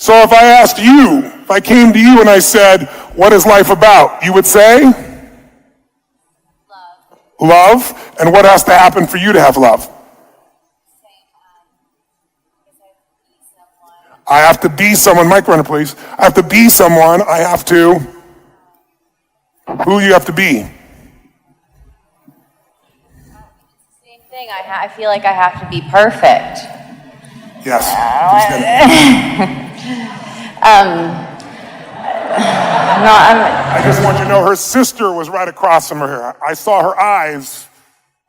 So if I asked you, if I came to you and I said, what is life about? You would say? Love. And what has to happen for you to have love? I have to be someone. Mic runner, please. I have to be someone. I have to. Who do you have to be? Same thing. I feel like I have to be perfect. Yes. I just want you to know her sister was right across from her. I saw her eyes,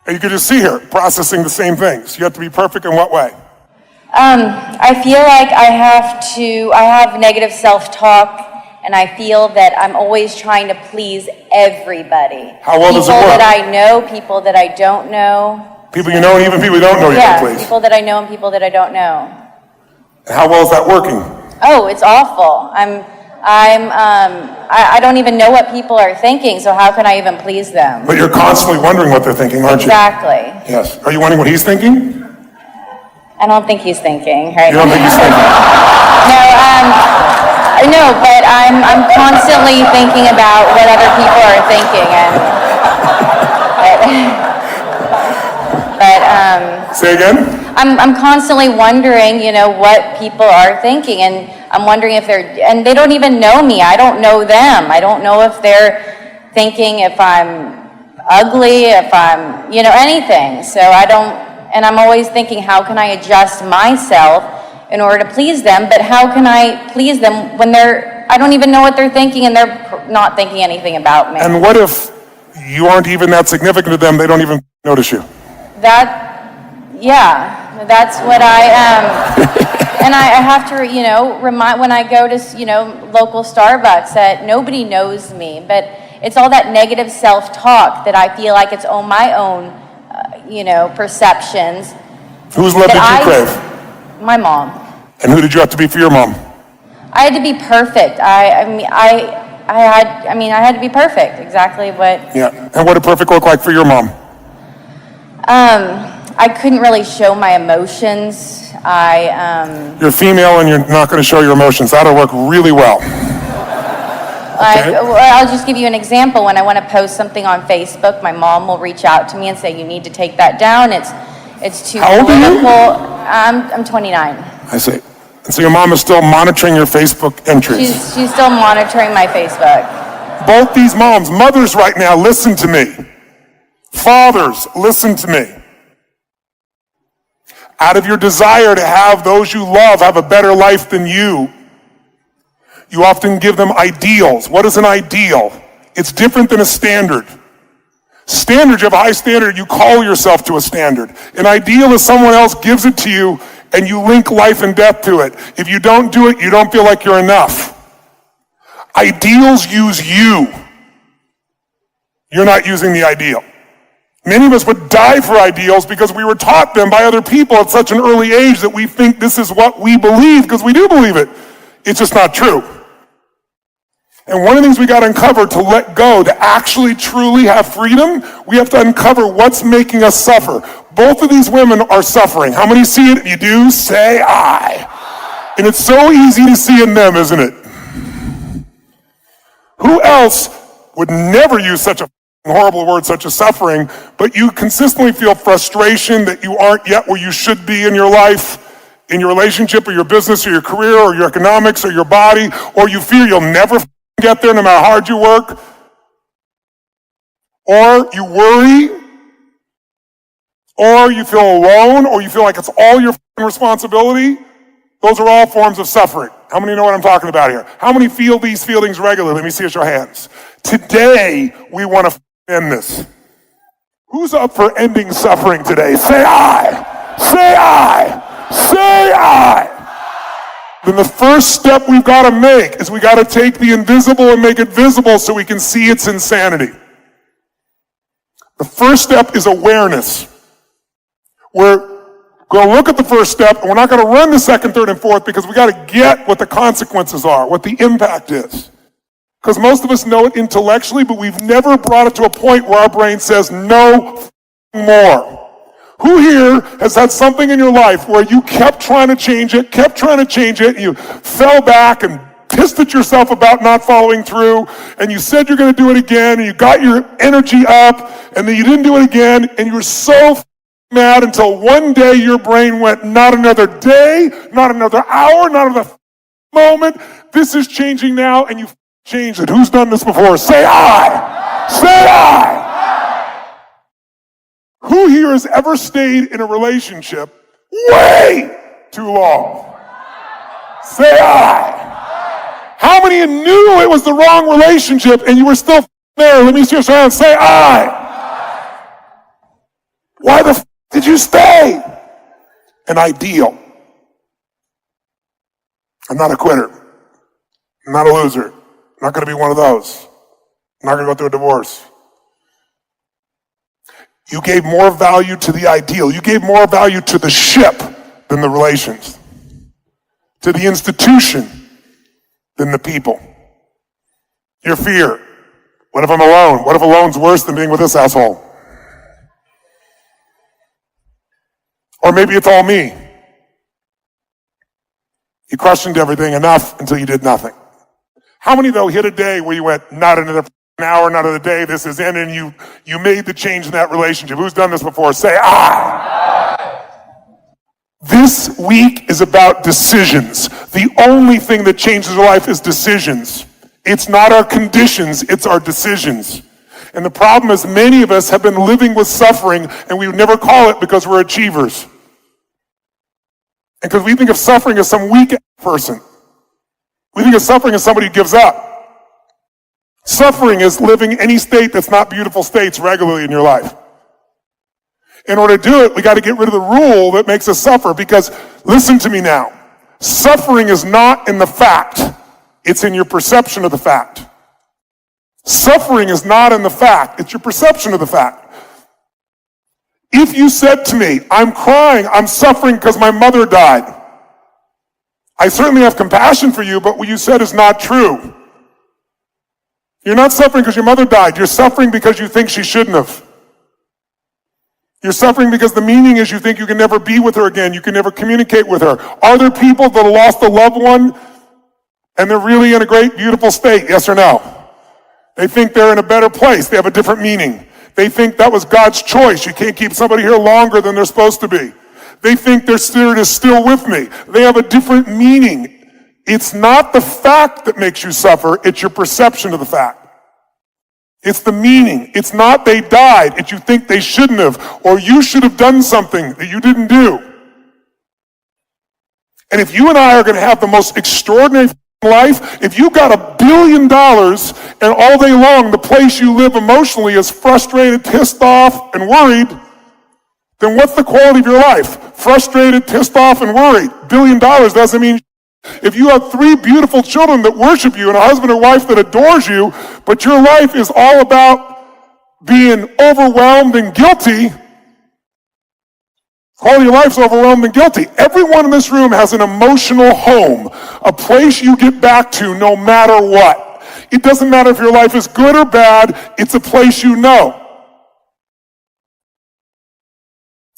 and you could just see her processing the same things. You have to be perfect in what way? I feel like I have negative self-talk, and I feel that I'm always trying to please everybody. How well does it work? People that I know, people that I don't know. People you know and even people you don't know you can please. People that I know and people that I don't know. And how well is that working? Oh, it's awful. I don't even know what people are thinking, so how can I even please them? But you're constantly wondering what they're thinking, aren't you? Exactly. Yes. Are you wondering what he's thinking? I don't think he's thinking, right? You don't think he's thinking? No, but I'm constantly thinking about what other people are thinking, Say again? I'm constantly wondering, what people are thinking, and I'm wondering if and they don't even know me. I don't know them. I don't know if they're thinking if I'm ugly, if I'm, anything. So and I'm always thinking, how can I adjust myself in order to please them? But how can I please them when I don't even know what they're thinking and they're not thinking anything about me? And what if you aren't even that significant to them, they don't even notice you? That's what I am. And I have to, remind when I go to, local Starbucks that nobody knows me, but it's all that negative self-talk that I feel like it's on my own, perceptions. Whose love did you crave? My mom. And who did you have to be for your mom? I had to be perfect. I had to be perfect. Exactly what. Yeah. And what did perfect look like for your mom? I couldn't really show my emotions. You're female and you're not going to show your emotions. That'll work really well. Okay. I'll just give you an example. When I want to post something on Facebook, my mom will reach out to me and say, "You need to take that down. It's too How old political." Are you? I'm 29. I see. And so your mom is still monitoring your Facebook entries. She's still monitoring my Facebook. Both these mothers right now, listen to me. Fathers, listen to me. Out of your desire to have those you love have a better life than you often give them ideals. What is an ideal? It's different than a standard. Standard, you have a high standard, you call yourself to a standard. An ideal is someone else gives it to you and you link life and death to it. If you don't do it, you don't feel like you're enough. Ideals use you. You're not using the ideal. Many of us would die for ideals because we were taught them by other people at such an early age that we think this is what we believe because we do believe it. It's just not true. And one of the things we got to uncover to let go, to actually truly have freedom, we have to uncover what's making us suffer. Both of these women are suffering. How many see it? If you do, say I. And it's so easy to see in them, isn't it? Who else would never use such a horrible word such as suffering, but you consistently feel frustration that you aren't yet where you should be in your life, in your relationship or your business or your career or your economics or your body, or you fear you'll never get there no matter how hard you work, or you worry, or you feel alone, or you feel like it's all your responsibility. Those are all forms of suffering. How many know what I'm talking about here? How many feel these feelings regularly? Let me see your hands. Today, we want to end this. Who's up for ending suffering today? Say I. Say I. Say I. Then the first step we've got to make is we got to take the invisible and make it visible so we can see its insanity. The first step is awareness. We're going to look at the first step, and we're not going to run the second, third, and fourth because we got to get what the consequences are, what the impact is. Because most of us know it intellectually, but we've never brought it to a point where our brain says, no more. Who here has had something in your life where you kept trying to change it, and you fell back and pissed at yourself about not following through, and you said you're going to do it again, and you got your energy up, and then you didn't do it again, and you were so mad until one day your brain went, not another day, not another hour, not another moment, this is changing now, and you changed it. Who's done this before? Say I! Say I! Who here has ever stayed in a relationship way too long? Say I. How many of you knew it was the wrong relationship and you were still there? Let me see your hand. Say I. Why the did you stay? An ideal. I'm not a quitter. I'm not a loser. I'm not going to be one of those. I'm not going to go through a divorce. You gave more value to the ideal. You gave more value to the ship than the relations, to the institution than the people. Your fear. What if I'm alone? What if alone's worse than being with this asshole? Or maybe it's all me. You questioned everything enough until you did nothing. How many, though, hit a day where you went, not another hour, not another day, this is in, and you made the change in that relationship? Who's done this before? Say, I. This week is about decisions. The only thing that changes our life is decisions. It's not our conditions, it's our decisions. And the problem is many of us have been living with suffering, and we would never call it because we're achievers. And because we think of suffering as some weak person. We think of suffering as somebody who gives up. Suffering is living any state that's not beautiful states regularly in your life. In order to do it, we got to get rid of the rule that makes us suffer, because listen to me now. Suffering is not in the fact. It's in your perception of the fact. Suffering is not in the fact. It's your perception of the fact. If you said to me, I'm crying, I'm suffering because my mother died, I certainly have compassion for you, but what you said is not true. You're not suffering because your mother died. You're suffering because you think she shouldn't have. You're suffering because the meaning is you think you can never be with her again. You can never communicate with her. Are there people that have lost a loved one and they're really in a great, beautiful state? Yes or no? They think they're in a better place. They have a different meaning. They think that was God's choice. You can't keep somebody here longer than they're supposed to be. They think their spirit is still with me. They have a different meaning. It's not the fact that makes you suffer. It's your perception of the fact. It's the meaning. It's not they died. It's you think they shouldn't have, or you should have done something that you didn't do. And if you and I are going to have the most extraordinary life, if you got $1 billion and all day long the place you live emotionally is frustrated, pissed off, and worried, then what's the quality of your life? Frustrated, pissed off, and worried. $1 billion doesn't mean. If you have 3 beautiful children that worship you and a husband or wife that adores you, but your life is all about being overwhelmed and guilty, all your life's overwhelmed and guilty. Everyone in this room has an emotional home, a place you get back to no matter what. It doesn't matter if your life is good or bad, it's a place you know.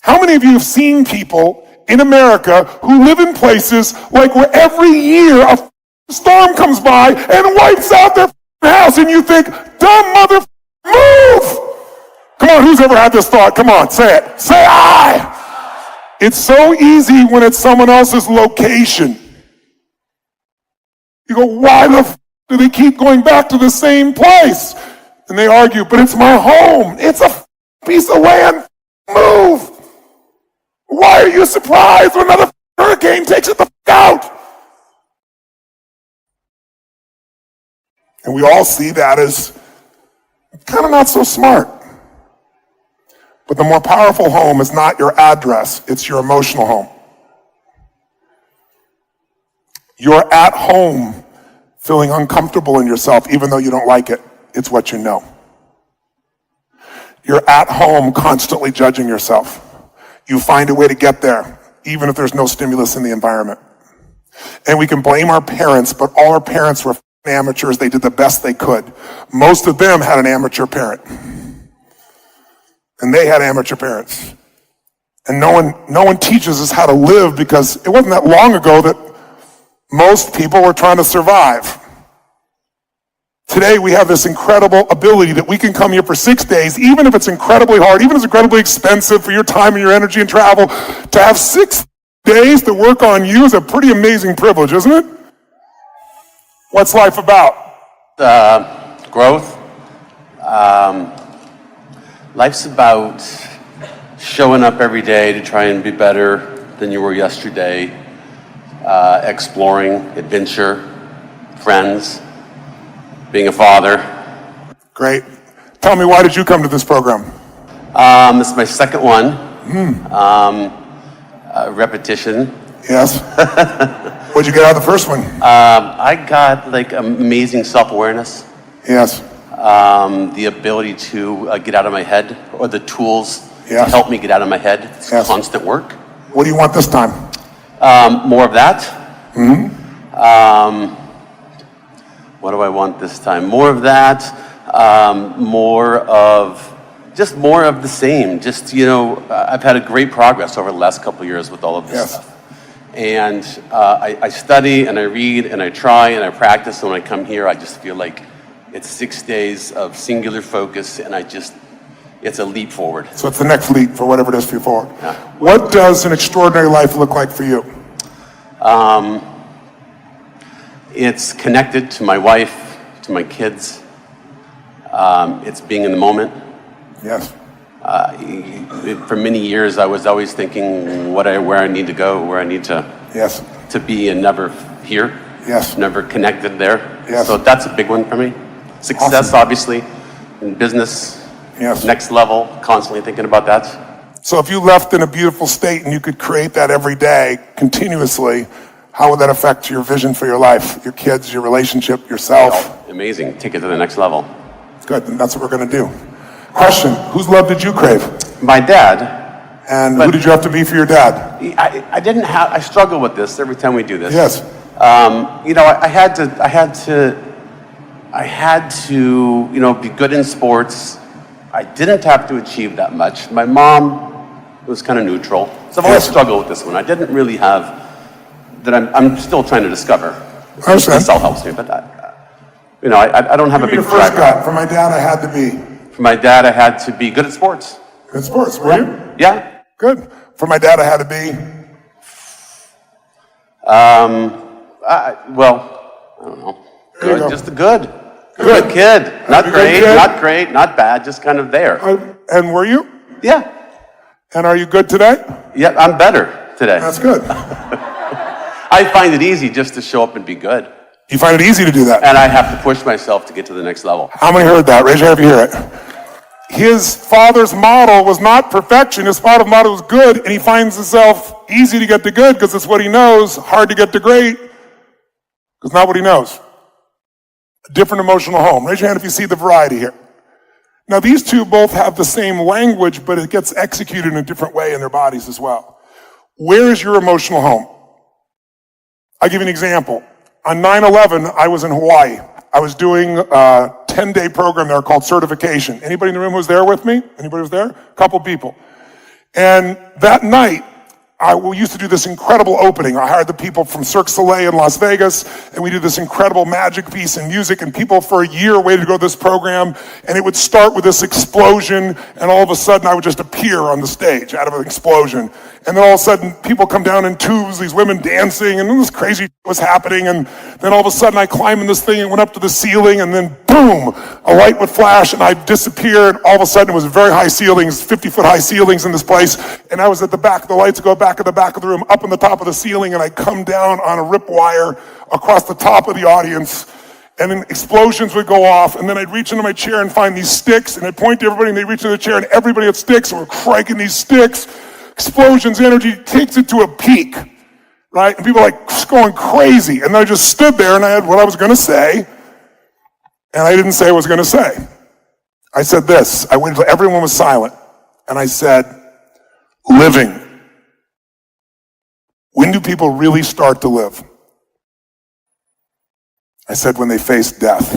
How many of you have seen people in America who live in places like where every year a storm comes by and wipes out their house, and you think, dumb mother, move! Come on, who's ever had this thought? Come on, say it. Say I! It's so easy when it's someone else's location. You go, why the do they keep going back to the same place? And they argue, but it's my home. It's a piece of land. Move! Why are you surprised when another hurricane takes it the out? And we all see that as kind of not so smart. But the more powerful home is not your address, it's your emotional home. You're at home feeling uncomfortable in yourself even though you don't like it. It's what you know. You're at home constantly judging yourself. You find a way to get there, even if there's no stimulus in the environment. And we can blame our parents, but all our parents were amateurs. They did the best they could. Most of them had an amateur parent. And they had amateur parents. And no one teaches us how to live, because it wasn't that long ago that most people were trying to survive. Today we have this incredible ability that we can come here for 6 days, even if it's incredibly hard, even if it's incredibly expensive for your time and your energy and travel. To have 6 days to work on you is a pretty amazing privilege, isn't it? What's life about? Growth. Life's about showing up every day to try and be better than you were yesterday, exploring, adventure, friends, being a father. Great. Tell me, why did you come to this program? This is my second one. Repetition. Yes. What'd you get out of the first one? I got like amazing self-awareness. Yes. The ability to get out of my head, or the tools Yes. to help me get out of my head. It's Yes. constant work. What do you want this time? More of that. What do I want this time? More of that. More of the same. Just, I've had a great progress over the last couple of years with all of this Yes. stuff. And I study and I read and I try and I practice. And when I come here, I just feel like it's 6 days of singular focus, and it's a leap forward. So it's the next leap for whatever it is for you forward. Yeah. What does an extraordinary life look like for you? It's connected to my wife, to my kids. It's being in the moment. Yes. For many years, I was always thinking where I need to go, where I need to Yes. be, and never here. Yes. Never connected there. Yes. So that's a big one for me. Success, Awesome. obviously, in business. Yes. Next level, constantly thinking about that. So if you left in a beautiful state and you could create that every day, continuously, how would that affect your vision for your life, your kids, your relationship, yourself? Amazing. Take it to the next level. Good, and that's what we're going to do. Question, whose love did you crave? My dad. And who did you have to be for your dad? I struggle with this every time we do this. Yes. I had to, be good in sports. I didn't have to achieve that much. My mom was kind of neutral. So I've always struggled with this one. I didn't really have, that I'm still trying to discover. I understand. This all helps me, but I don't have a big Your first track. gut, for my dad, I had to be. For my dad, I had to be good at sports. Good sports, were you? Yeah. Good. For my dad, I had to be. I don't know. There you Good, go. just a good. Good. Good kid. Not Good great, kid. not great, not bad, just kind of there. And were you? Yeah. And are you good today? Yeah, I'm better today. That's good. I find it easy just to show up and be good. You find it easy to do that? And I have to push myself to get to the next level. How many heard that? Raise your hand if you hear it. His father's model was not perfection. His father's model was good, and he finds himself easy to get to good because it's what he knows, hard to get to great because not what he knows. A different emotional home. Raise your hand if you see the variety here. Now, these two both have the same language, but it gets executed in a different way in their bodies as well. Where is your emotional home? I'll give you an example. On 9/11, I was in Hawaii. I was doing a 10-day program there called Certification. Anybody in the room who was there with me? Anybody was there? A couple people. And that night, we used to do this incredible opening. I hired the people from Cirque du Soleil in Las Vegas, and we did this incredible magic piece and music, and people for a year waited to go to this program, and it would start with this explosion, and all of a sudden I would just appear on the stage out of an explosion. And then all of a sudden people come down in tubes, these women dancing, and this crazy was happening, and then all of a sudden I climb in this thing and went up to the ceiling, and then boom, a light would flash, and I'd disappear, and all of a sudden it was very high ceilings, 50-foot high ceilings in this place, and I was at the back, the lights would go back at the back of the room, up on the top of the ceiling, and I come down on a rip wire across the top of the audience, and then explosions would go off, and then I'd reach into my chair and find these sticks, and I'd point to everybody, and they'd reach into the chair, and everybody had sticks, and we're cranking these sticks. Explosions, energy takes it to a peak, right? And people are like going crazy, and then I just stood there, and I had what I was going to say, and I didn't say what I was going to say. I said this. I waited until everyone was silent, and I said, living. When do people really start to live? I said, when they face death.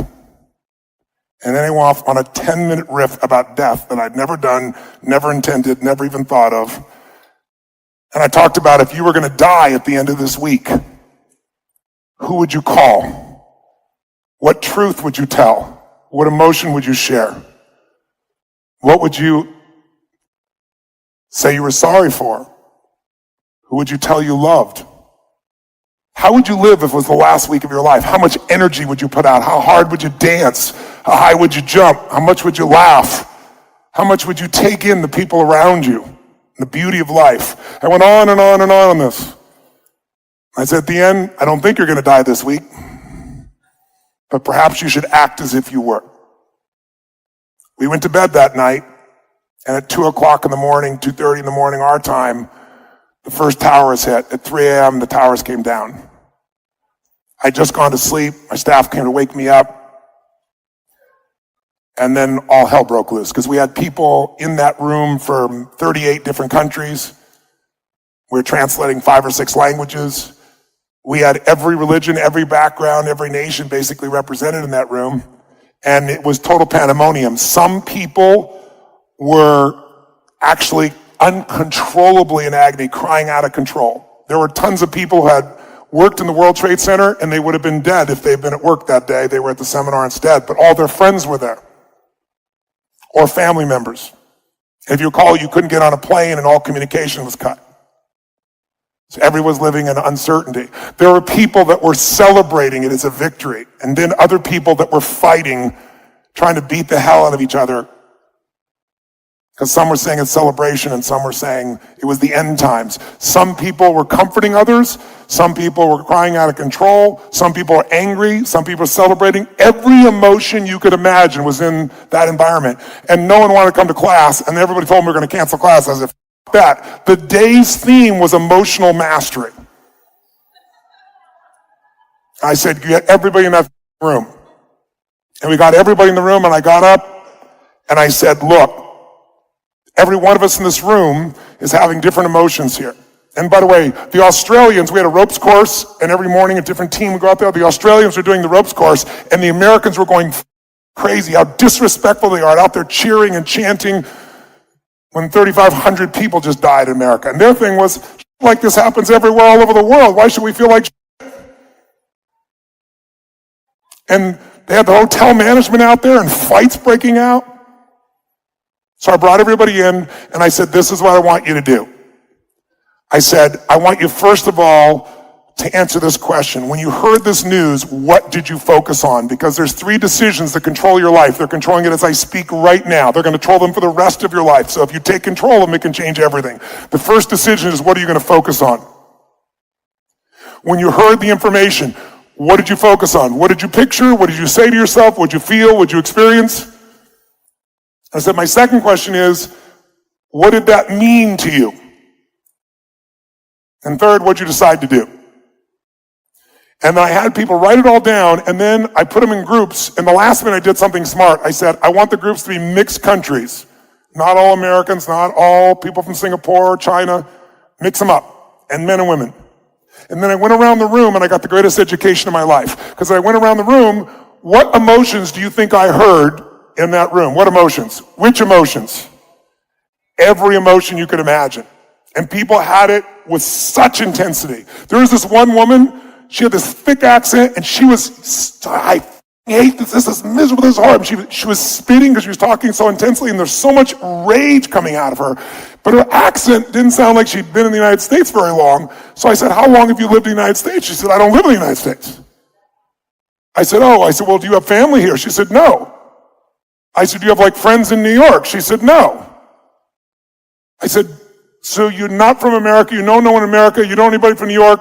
And then I went off on a 10-minute riff about death that I'd never done, never intended, never even thought of. And I talked about if you were going to die at the end of this week, who would you call? What truth would you tell? What emotion would you share? What would you say you were sorry for? Who would you tell you loved? How would you live if it was the last week of your life? How much energy would you put out? How hard would you dance? How high would you jump? How much would you laugh? How much would you take in the people around you? The beauty of life. I went on and on and on this. I said at the end, I don't think you're going to die this week, but perhaps you should act as if you were. We went to bed that night, and at 2 o'clock in the morning, 2:30 in the morning, our time, the first towers hit. At 3 a.m., the towers came down. I'd just gone to sleep. My staff came to wake me up. And then all hell broke loose because we had people in that room from 38 different countries. We were translating 5 or 6 languages. We had every religion, every background, every nation basically represented in that room. And it was total pandemonium. Some people were actually uncontrollably in agony, crying out of control. There were tons of people who had worked in the World Trade Center, and they would have been dead if they'd been at work that day. They were at the seminar instead, but all their friends were there, or family members. If you recall, you couldn't get on a plane and all communication was cut. So everyone's living in uncertainty. There were people that were celebrating it as a victory, and then other people that were fighting, trying to beat the hell out of each other. Because some were saying it's celebration and some were saying it was the end times. Some people were comforting others. Some people were crying out of control. Some people were angry. Some people were celebrating. Every emotion you could imagine was in that environment. And no one wanted to come to class, and everybody told me we were going to cancel class. I said, F that. The day's theme was emotional mastery. I said, you get everybody in that room. And we got everybody in the room, and I got up, and I said, look, every one of us in this room is having different emotions here. And by the way, the Australians, we had a ropes course, and every morning a different team would go out there. The Australians were doing the ropes course, and the Americans were going crazy, how disrespectful they are, out there cheering and chanting when 3,500 people just died in America. And their thing was, like this happens everywhere all over the world. Why should we feel like shit? And they had the hotel management out there and fights breaking out. So I brought everybody in, and I said, this is what I want you to do. I said, I want you, first of all, to answer this question. When you heard this news, what did you focus on? Because there's 3 decisions that control your life. They're controlling it as I speak right now. They're going to control them for the rest of your life. So if you take control of them, it can change everything. The first decision is, what are you going to focus on? When you heard the information, what did you focus on? What did you picture? What did you say to yourself? What did you feel? What did you experience? I said, my second question is, what did that mean to you? And third, what did you decide to do? And then I had people write it all down, and then I put them in groups, and the last minute I did something smart. I said, I want the groups to be mixed countries. Not all Americans, not all people from Singapore, China. Mix them up, and men and women. And then I went around the room, and I got the greatest education of my life. Because I went around the room, what emotions do you think I heard in that room? What emotions? Which emotions? Every emotion you could imagine. And people had it with such intensity. There was this one woman, she had this thick accent, and she was, I hate this, this is miserable, this is horrible. She was spitting because she was talking so intensely, and there's so much rage coming out of her. But her accent didn't sound like she'd been in the United States very long. So I said, how long have you lived in the United States? She said, I don't live in the United States. I said, well, do you have family here? She said, no. I said, do you have like friends in New York? She said, no. I said, so you're not from America, you know no one in America, you know anybody from New York?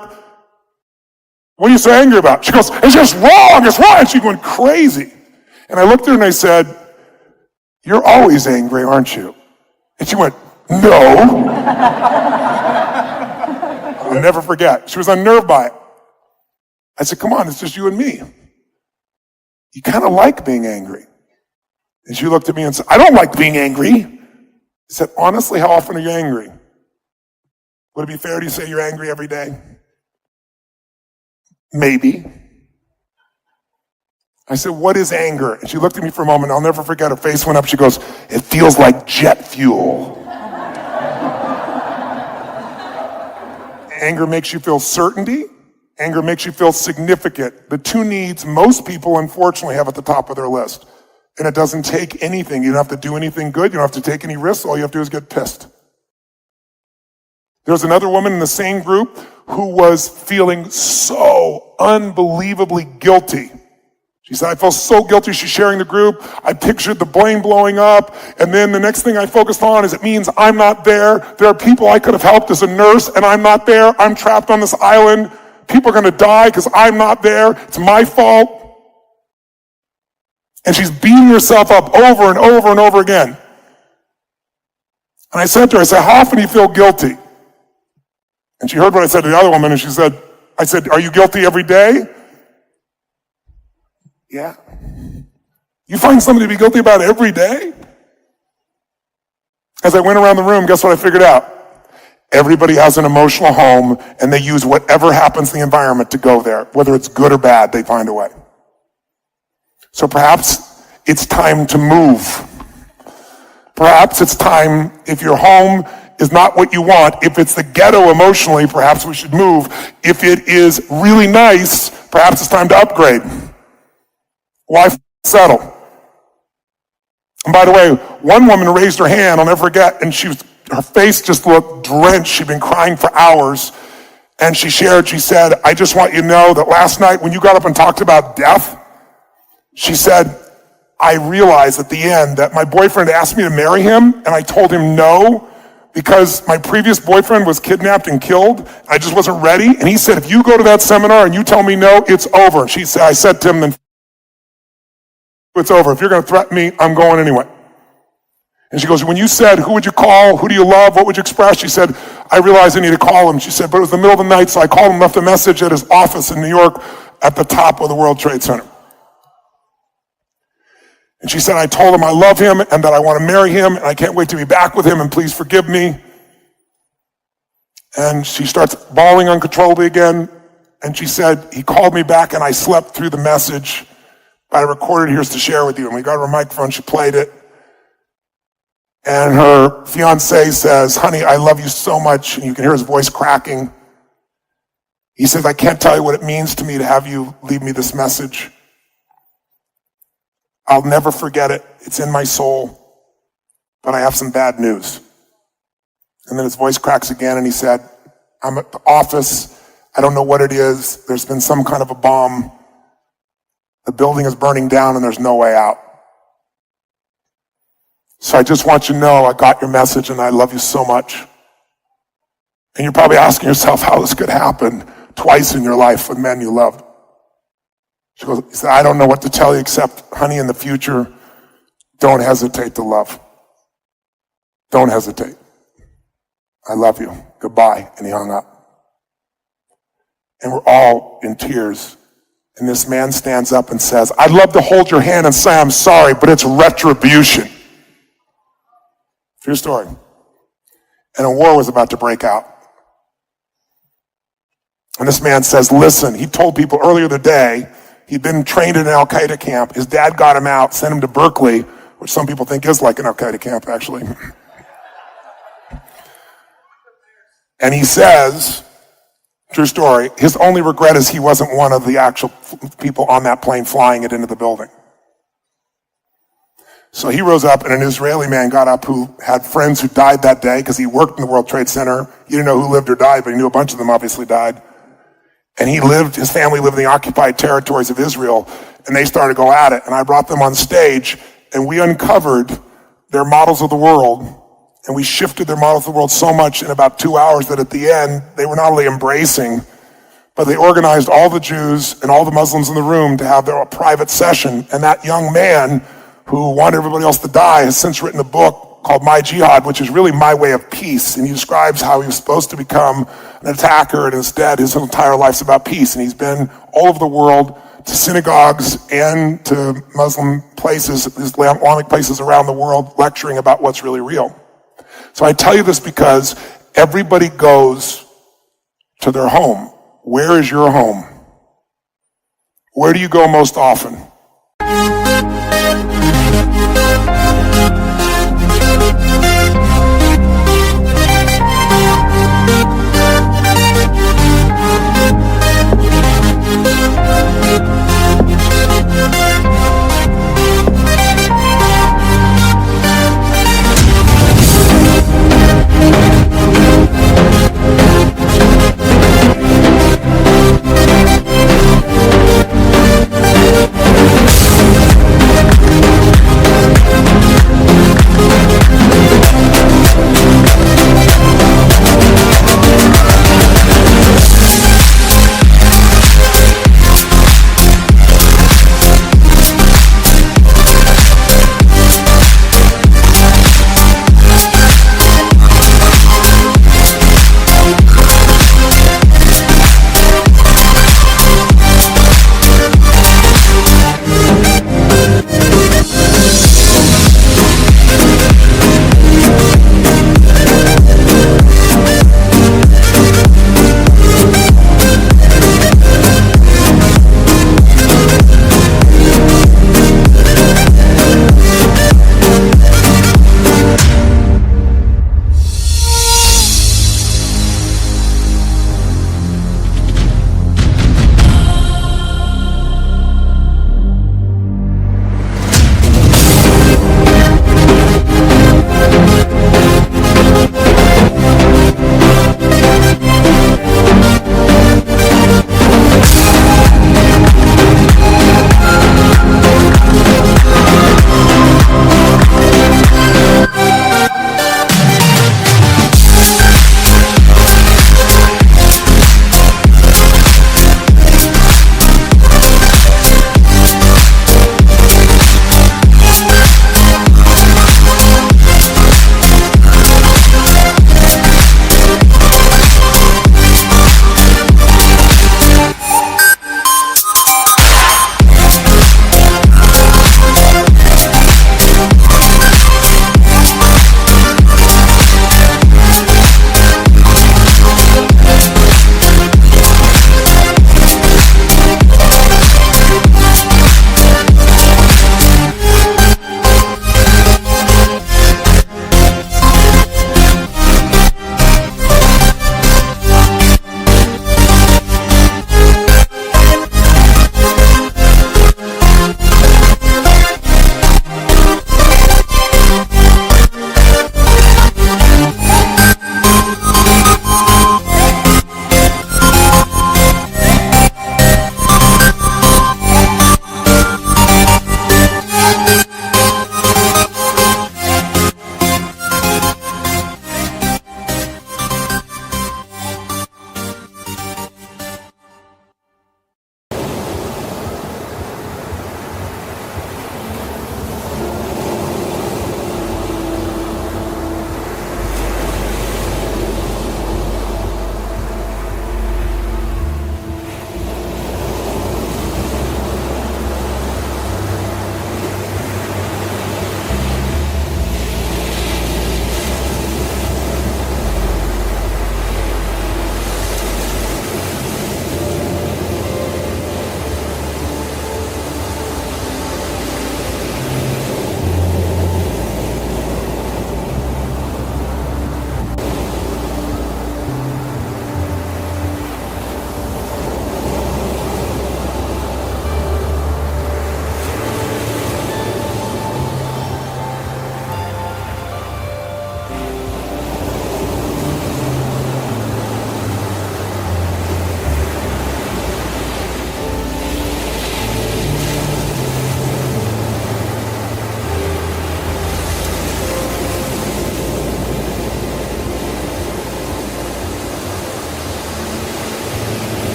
What are you so angry about? She goes, it's just wrong, it's wrong. And she went crazy. And I looked at her and I said, you're always angry, aren't you? And she went, no. I'll never forget. She was unnerved by it. I said, come on, it's just you and me. You kind of like being angry. And she looked at me and said, I don't like being angry. I said, honestly, how often are you angry? Would it be fair to say you're angry every day? Maybe. I said, what is anger? And she looked at me for a moment. I'll never forget. Her face went up. She goes, it feels like jet fuel. Anger makes you feel certainty. Anger makes you feel significant. The two needs most people, unfortunately, have at the top of their list. And it doesn't take anything. You don't have to do anything good. You don't have to take any risks. All you have to do is get pissed. There's another woman in the same group who was feeling so unbelievably guilty. She said, I felt so guilty. She's sharing the group. I pictured the plane blowing up. And then the next thing I focused on is it means I'm not there. There are people I could have helped as a nurse and I'm not there. I'm trapped on this island. People are going to die because I'm not there. It's my fault. And she's beating herself up over and over and over again. And I said to her, I said, how often do you feel guilty? And she heard what I said to the other woman, and she said, I said, are you guilty every day? Yeah. You find something to be guilty about every day? As I went around the room, guess what I figured out? Everybody has an emotional home, and they use whatever happens in the environment to go there. Whether it's good or bad, they find a way. So perhaps it's time to move. Perhaps it's time, if your home is not what you want, if it's the ghetto emotionally, perhaps we should move. If it is really nice, perhaps it's time to upgrade. Why settle? And by the way, one woman raised her hand, I'll never forget, and her face just looked drenched. She'd been crying for hours. And she said, I just want you to know that last night when you got up and talked about death, she said, I realized at the end that my boyfriend asked me to marry him, and I told him no, because my previous boyfriend was kidnapped and killed. I just wasn't ready. And he said, if you go to that seminar and you tell me no, it's over. She said, I said to him, then it's over. If you're going to threaten me, I'm going anyway. And she goes, when you said, who would you call? Who do you love? What would you express? She said, I realized I need to call him. She said, but it was the middle of the night, so I called him, left a message at his office in New York at the top of the World Trade Center. And she said, I told him I love him and that I want to marry him and I can't wait to be back with him and please forgive me. And she starts bawling uncontrollably again. And she said, he called me back and I slept through the message. I recorded here's to share with you. And we got her microphone, she played it. And her fiance says, honey, I love you so much. And you can hear his voice cracking. He says, I can't tell you what it means to me to have you leave me this message. I'll never forget it. It's in my soul. But I have some bad news. And then his voice cracks again and he said, I'm at the office. I don't know what it is. There's been some kind of a bomb. The building is burning down and there's no way out. So I just want you to know I got your message and I love you so much. And you're probably asking yourself how this could happen twice in your life with men you loved. He said, I don't know what to tell you except, honey, in the future, don't hesitate to love. Don't hesitate. I love you. Goodbye. And he hung up. And we're all in tears. And this man stands up and says, I'd love to hold your hand and say I'm sorry, but it's retribution. True story. And a war was about to break out. And this man says, listen, he told people earlier today, he'd been trained in an Al-Qaeda camp. His dad got him out, sent him to Berkeley, which some people think is like an Al-Qaeda camp, actually. And he says, true story, his only regret is he wasn't one of the actual people on that plane flying it into the building. So he rose up, and an Israeli man got up who had friends who died that day because he worked in the World Trade Center. He didn't know who lived or died, but he knew a bunch of them obviously died. And his family lived in the occupied territories of Israel, and they started to go at it. And I brought them on stage, and we uncovered their models of the world, and we shifted their models of the world so much in about 2 hours that at the end, they were not only embracing, but they organized all the Jews and all the Muslims in the room to have their private session. And that young man who wanted everybody else to die has since written a book called My Jihad, which is really my way of peace. And he describes how he was supposed to become an attacker, and instead his entire life's about peace. And he's been all over the world to synagogues and to Muslim places, Islamic places around the world, lecturing about what's really real. So I tell you this because everybody goes to their home. Where is your home? Where do you go most often?